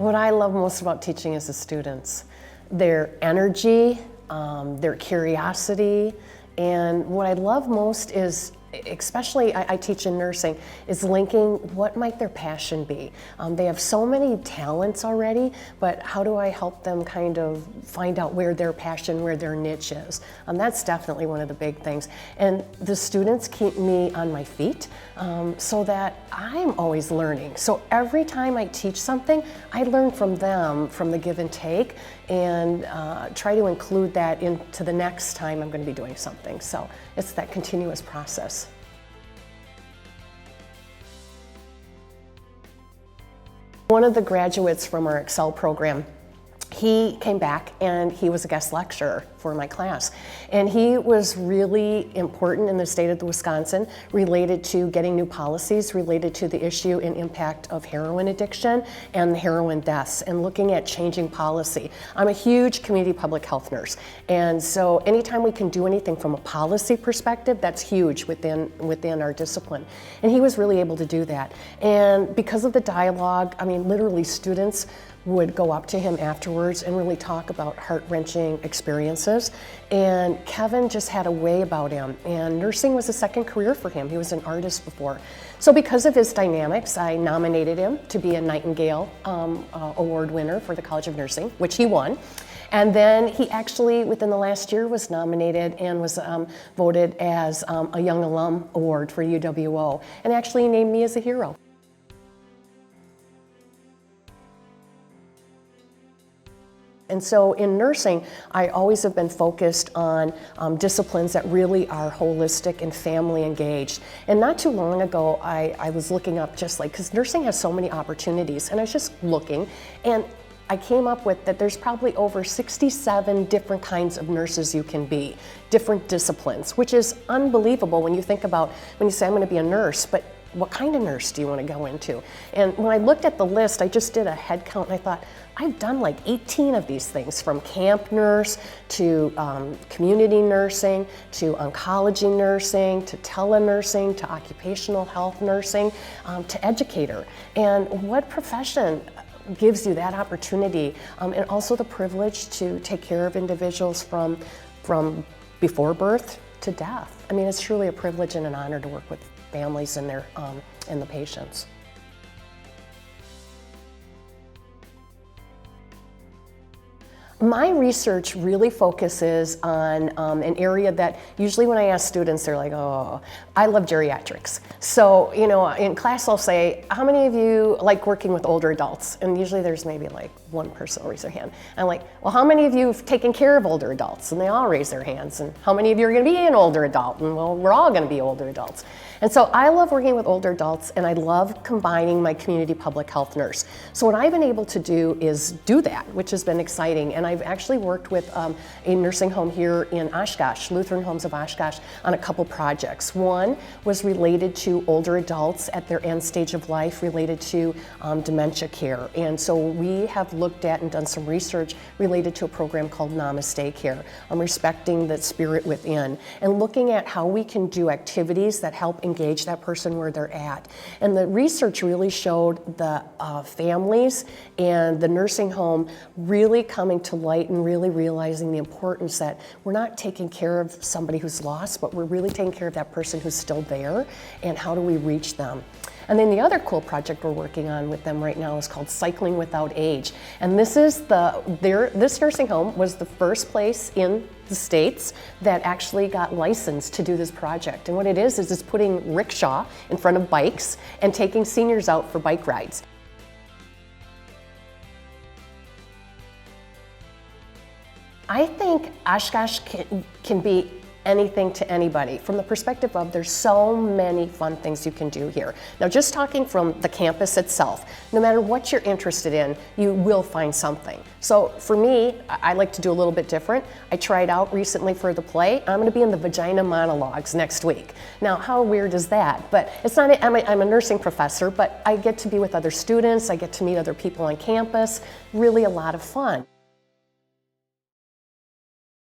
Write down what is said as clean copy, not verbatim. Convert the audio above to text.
What I love most about teaching is the students. Their energy, their curiosity, and what I love most is, especially I teach in nursing, is linking what might their passion be. They have so many talents already, but how do I help them kind of find out where their passion, where their niche is? That's definitely one of the big things. And the students keep me on my feet so that I'm always learning. So every time I teach something, I learn from them, from the give and take, and try to include that into the next time I'm going to be doing something. So it's that continuous process. One of the graduates from our Excel program, he came back and he was a guest lecturer for my class. And he was really important in the state of Wisconsin related to getting new policies related to the issue and impact of heroin addiction and heroin deaths and looking at changing policy. I'm a huge community public health nurse. And so anytime we can do anything from a policy perspective, that's huge within our discipline. And he was really able to do that. And because of the dialogue, I mean, literally students would go up to him afterwards and really talk about heart-wrenching experiences. And Kevin just had a way about him, and nursing was a second career for him. He was an artist before. So because of his dynamics, I nominated him to be a Nightingale Award winner for the College of Nursing, which he won. And then he actually, within the last year, was nominated and was voted as a Young Alum Award for UWO, and actually named me as a hero. And so in nursing, I always have been focused on disciplines that really are holistic and family engaged. And not too long ago, I was looking up just like, because nursing has so many opportunities, and I was just looking, and I came up with that there's probably over 67 different kinds of nurses you can be, different disciplines, which is unbelievable when you think about, when you say I'm going to be a nurse, but what kind of nurse do you want to go into? And when I looked at the list, I just did a head count and I thought, I've done like 18 of these things, from camp nurse to community nursing to oncology nursing to telenursing to occupational health nursing to educator. And what profession gives you that opportunity and also the privilege to take care of individuals from before birth to death? I mean, it's truly a privilege and an honor to work with families and their and the patients. My research really focuses on an area that usually when I ask students, they're like, oh, I love geriatrics. So, you know, in class I'll say, how many of you like working with older adults? And usually there's maybe like one person will raise their hand. I'm like, well, how many of you have taken care of older adults? And they all raise their hands. And how many of you are gonna be an older adult? And well, we're all gonna be older adults. And so I love working with older adults, and I love combining my community public health nurse. So what I've been able to do is do that, which has been exciting. And I've actually worked with a nursing home here in Oshkosh, Lutheran Homes of Oshkosh, on a couple projects. One was related to older adults at their end stage of life, related to dementia care. And so we have looked at and done some research related to a program called Namaste Care, respecting the spirit within, and looking at how we can do activities that help engage that person where they're at. And the research really showed the families and the nursing home really coming to light and really realizing the importance that we're not taking care of somebody who's lost, but we're really taking care of that person who's still there, and how do we reach them. And then the other cool project we're working on with them right now is called Cycling Without Age. And this is this nursing home was the first place in the States that actually got licensed to do this project. And what it is it's putting rickshaw in front of bikes and taking seniors out for bike rides. I think Oshkosh can be anything to anybody, from the perspective of there's so many fun things you can do here. Now, just talking from the campus itself, no matter what you're interested in, you will find something. So for me, I like to do a little bit different. I tried out recently for the play. I'm going to be in the Vagina Monologues next week. Now, how weird is that? But it's not, I'm a nursing professor, but I get to be with other students, I get to meet other people on campus, really a lot of fun.